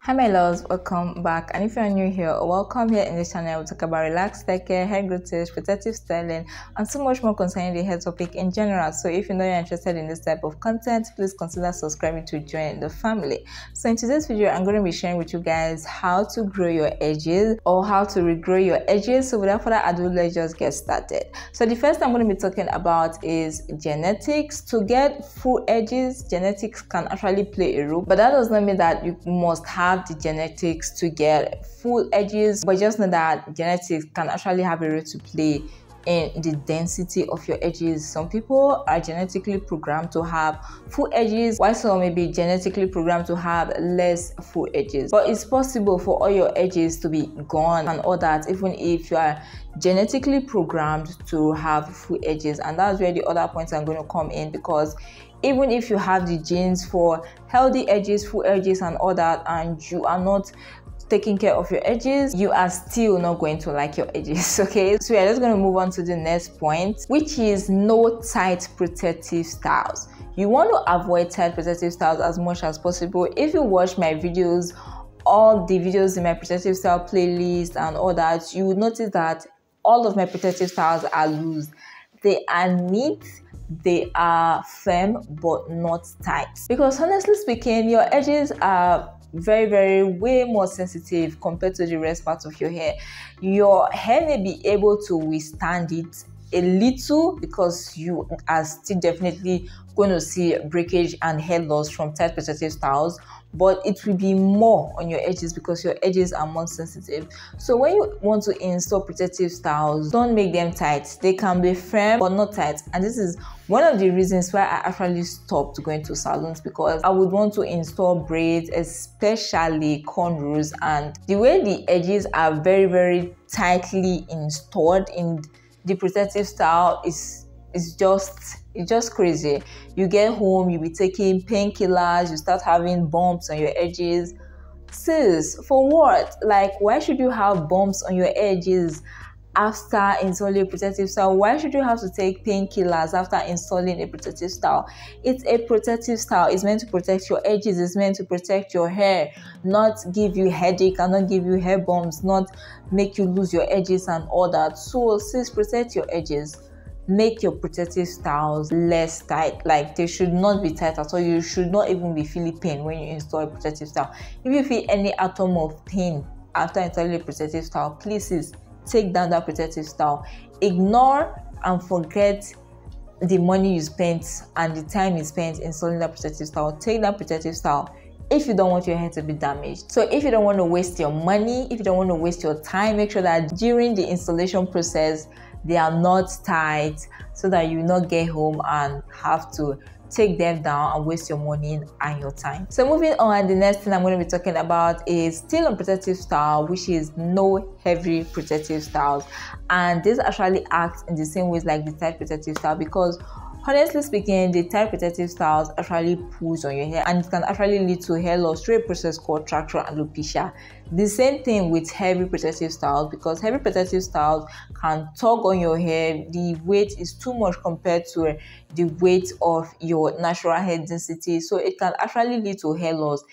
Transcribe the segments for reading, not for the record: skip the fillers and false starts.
Hi my loves, welcome back, and if you're new here, welcome here in this channel. We'll talk about relaxed hair care, hair growth tips, protective styling, and so much more concerning the hair topic in general. So if you know you're interested in this type of content, please consider subscribing to join the family. So in today's video, I'm going to be sharing with you guys how to grow your edges or how to regrow your edges. So without further ado, let's just get started. So the first thing I'm going to be talking about is genetics. To get full edges, genetics can actually play a role, but that does not mean that you must have the genetics to get full edges, but just know that genetics can actually have a role to play in the density of your edges. Some people are genetically programmed to have full edges, while some may be genetically programmed to have less full edges. But it's possible for all your edges to be gone and all that, even if you are genetically programmed to have full edges. And that's where the other points are going to come in, because even if you have the genes for healthy edges, full edges and all that, and you are not taking care of your edges, you are still not going to like your edges. Okay, so we're just going to move on to the next point, which is no tight protective styles. You want to avoid tight protective styles as much as possible. If you watch my videos, all the videos in my protective style playlist and all that, you will notice that all of my protective styles are loose. They are neat, they are firm, but not tight. Because honestly speaking, your edges are very way more sensitive compared to the rest parts of your hair. Your hair may be able to withstand it a little, because you are still definitely going to see breakage and hair loss from tight protective styles, but it will be more on your edges because your edges are more sensitive. So when you want to install protective styles, don't make them tight. They can be firm but not tight, and this is one of the reasons why I actually stopped going to salons, because I would want to install braids, especially cornrows, and the way the edges are very tightly installed in the protective style is just crazy. You get home, you be taking painkillers, you start having bumps on your edges. Sis, for what? Like, why should you have bumps on your edges after installing a protective style? Why should you have to take painkillers after installing a protective style? It's a protective style. It's meant to protect your edges. It's meant to protect your hair, not give you headache and not give you hair bumps, not make you lose your edges and all that. So sis, protect your edges. Make your protective styles less tight. Like, they should not be tight at all. You should not even be feeling pain when you install a protective style. If you feel any atom of pain after installing a protective style, please take down that protective style. Ignore and forget the money you spent and the time you spent installing that protective style. Take that protective style if you don't want your hair to be damaged. So if you don't want to waste your money, if you don't want to waste your time, make sure that during the installation process they are not tight, so that you will not get home and have to take them down and waste your money and your time. So moving on, the next thing I'm going to be talking about is still on protective style, which is no heavy protective styles. And this actually acts in the same ways like the tight protective style, because honestly speaking, the tight protective styles actually pulls on your hair, and it can actually lead to hair loss through a process called traction alopecia. The same thing with heavy protective styles, because heavy protective styles can tug on your hair. The weight is too much compared to the weight of your natural hair density, so it can actually lead to hair loss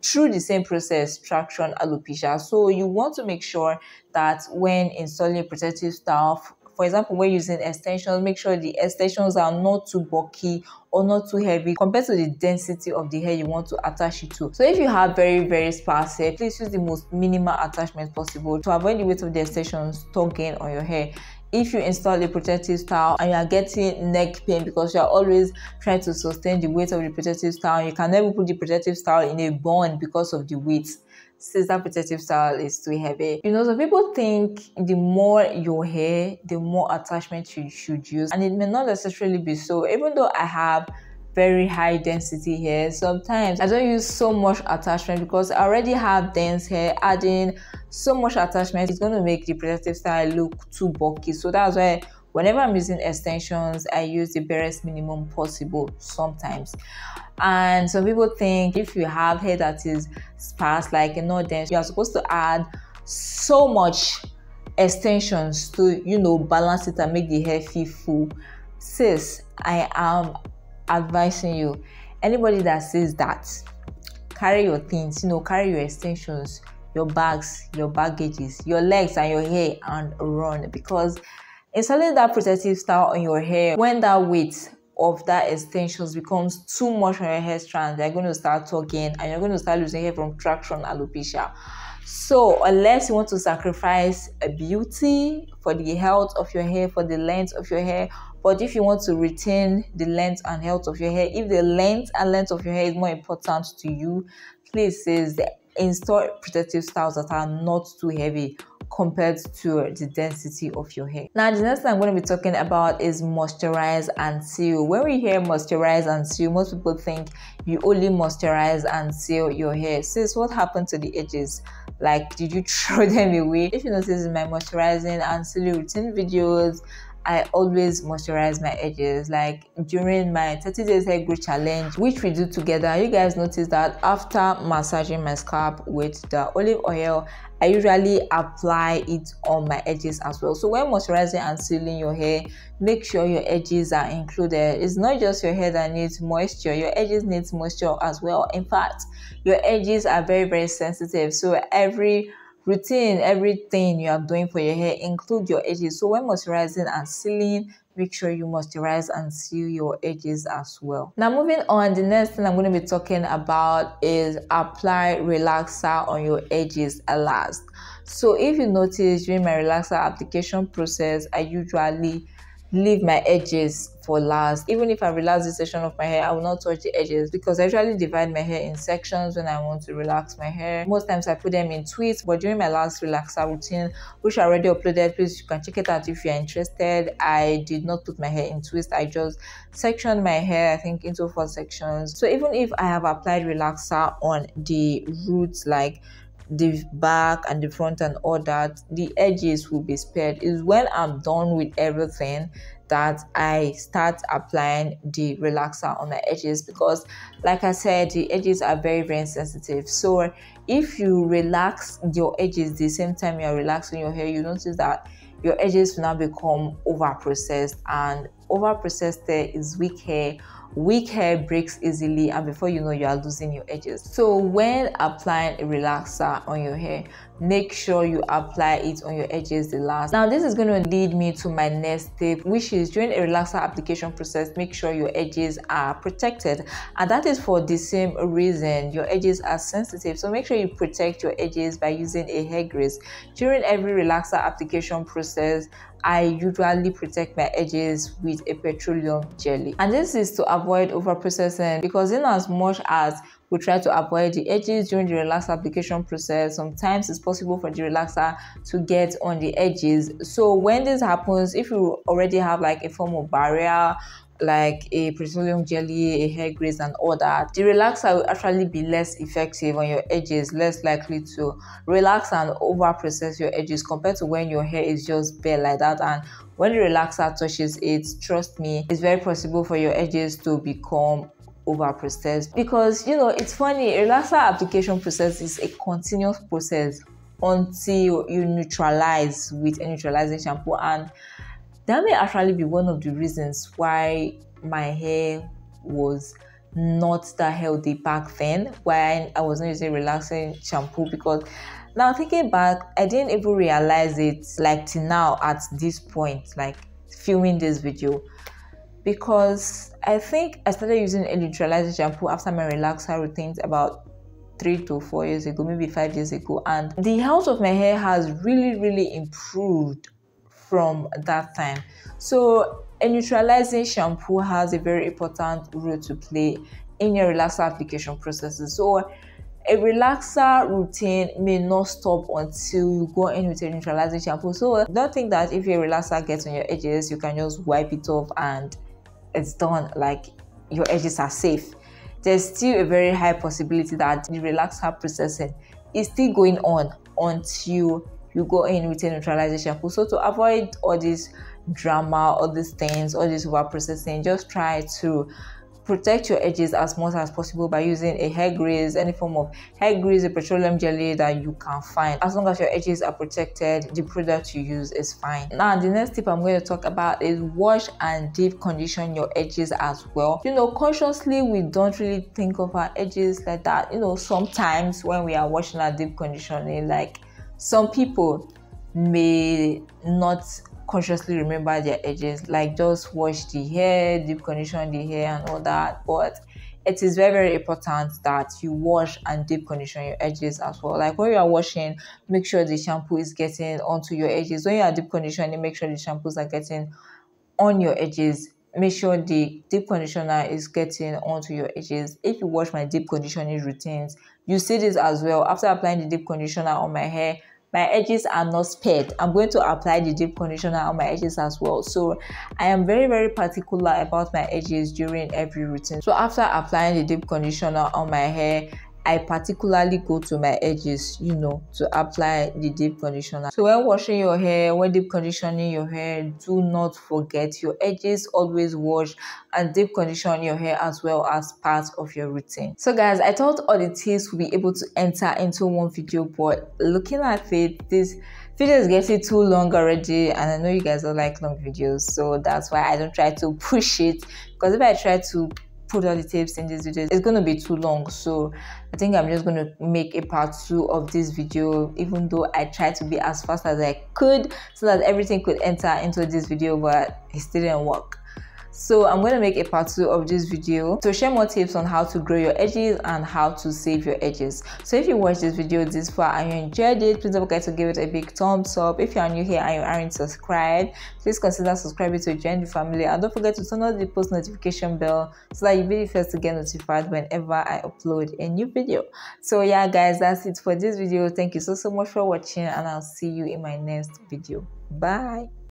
through the same process, traction alopecia. So you want to make sure that when installing a protective style, for example, when using extensions, make sure the extensions are not too bulky or not too heavy compared to the density of the hair you want to attach it to. So if you have very sparse hair, please use the most minimal attachment possible to avoid the weight of the extensions tugging on your hair. If you install a protective style and you are getting neck pain because you are always trying to sustain the weight of the protective style, you can never put the protective style in a bun because of the weight, since that protective style is too heavy. You know, some people think the more your hair, the more attachment you should use, and it may not necessarily be so. Even though I have very high density hair, sometimes I don't use so much attachment because I already have dense hair. Adding so much attachment is going to make the protective style look too bulky. So that's why whenever I'm using extensions, I use the barest minimum possible sometimes. And some people think if you have hair that is sparse, like not dense, you are supposed to add so much extensions to, you know, balance it and make the hair feel full. Sis, I am advising you, anybody that says that carry your things, carry your extensions, your bags, your baggages, your legs and your hair and run. Because installing that protective style on your hair, when that weight of that extensions becomes too much on your hair strands, they're going to start talking and you're going to start losing hair from traction alopecia. So unless you want to sacrifice a beauty for the health of your hair, for the length of your hair, but if you want to retain the length and health of your hair, if the length and length of your hair is more important to you, please install protective styles that are not too heavy compared to the density of your hair. Now, the next thing I'm going to be talking about is moisturize and seal. When we hear moisturize and seal, most people think you only moisturize and seal your hair. Sis, what happened to the edges? Like, did you throw them away? If you notice in my moisturizing and sealing routine videos, I always moisturize my edges. Like during my 30 days hair growth challenge, which we do together, you guys notice that after massaging my scalp with the olive oil, I usually apply it on my edges as well. So when moisturizing and sealing your hair, make sure your edges are included. It's not just your hair that needs moisture, your edges needs moisture as well. In fact, your edges are very, very sensitive. So every routine, everything you are doing for your hair, include your edges. So when moisturizing and sealing, make sure you moisturize and seal your edges as well. Now moving on, the next thing I'm going to be talking about is apply relaxer on your edges last. So if you notice during my relaxer application process, I usually leave my edges for last. Even if I relax this section of my hair, I will not touch the edges because I usually divide my hair in sections when I want to relax my hair. Most times I put them in twists, but during my last relaxer routine, which I already uploaded, please you can check it out if you're interested, I did not put my hair in twists. I just sectioned my hair, I think, into 4 sections. So even if I have applied relaxer on the roots, like the back and the front and all that, the edges will be spared. Is when I'm done with everything that I start applying the relaxer on my edges, because like I said, the edges are very, very sensitive. So if you relax your edges the same time you're relaxing your hair, you notice that your edges will now become over processed, and over processed hair is weak hair. Weak hair breaks easily, and before you know, you are losing your edges. So when applying a relaxer on your hair, make sure you apply it on your edges the last. Now this is going to lead me to my next tip, which is during a relaxer application process, make sure your edges are protected, and that is for the same reason. Your edges are sensitive, so make sure you protect your edges by using a hair grease. During every relaxer application process, I usually protect my edges with a petroleum jelly, and this is to avoid over processing, because in as much as we try to avoid the edges during the relaxer application process, sometimes it's possible for the relaxer to get on the edges. So when this happens, if you already have like a form of barrier, like a petroleum jelly, a hair grease and all that, the relaxer will actually be less effective on your edges, less likely to relax and over process your edges compared to when your hair is just bare like that. And when the relaxer touches it, trust me, it's very possible for your edges to become over processed. Because it's funny, a relaxer application process is a continuous process until you neutralize with a neutralizing shampoo, and that may actually be one of the reasons why my hair was not that healthy back then when I was not using relaxing shampoo. Because now thinking back, I didn't even realize it like till now at this point, like filming this video, because I think I started using a neutralizing shampoo after my relaxer routines about 3 to 4 years ago, maybe 5 years ago, and the health of my hair has really improved from that time. So a neutralizing shampoo has a very important role to play in your relaxer application processes. So a relaxer routine may not stop until you go in with a neutralizing shampoo. So don't think that if your relaxer gets on your edges, you can just wipe it off and it's done, like your edges are safe. There's still a very high possibility that the relaxer processing is still going on until you go in with a neutralizing shampoo. So to avoid all this drama, all these things, all this over processing, just try to protect your edges as much as possible by using a hair grease, any form of hair grease, a petroleum jelly that you can find. As long as your edges are protected, the product you use is fine. Now the next tip I'm going to talk about is wash and deep condition your edges as well. Consciously we don't really think of our edges like that. Sometimes when we are washing our deep conditioning, like some people may not consciously remember their edges, like just wash the hair, deep condition the hair and all that. But it is very, very important that you wash and deep condition your edges as well. Like when you are washing, make sure the shampoo is getting onto your edges. When you are deep conditioning, make sure the shampoos are getting on your edges. Make sure the deep conditioner is getting onto your edges. If you watch my deep conditioning routines, you see this as well. After applying the deep conditioner on my hair, my edges are not spared. I'm going to apply the deep conditioner on my edges as well. So I am very, very particular about my edges during every routine. So after applying the deep conditioner on my hair, I particularly go to my edges, to apply the deep conditioner. So when washing your hair, when deep conditioning your hair, do not forget your edges. Always wash and deep condition your hair as well as part of your routine. So guys, I thought all the tips will be able to enter into one video, but looking at it, this video is getting too long already, and I know you guys don't like long videos, so that's why I don't try to push it, because if I try to put all the tips in this video, it's going to be too long. So I think I'm just going to make a part 2 of this video, even though I tried to be as fast as I could so that everything could enter into this video, but it still didn't work. So I'm going to make a part 2 of this video to share more tips on how to grow your edges and how to save your edges. So if you watched this video this far and you enjoyed it, please don't forget to give it a big thumbs up. If you are new here and you aren't subscribed, please consider subscribing to join the family, and don't forget to turn on the post notification bell so that you'll be the first to get notified whenever I upload a new video. So yeah guys, that's it for this video. Thank you so much for watching, and I'll see you in my next video. Bye.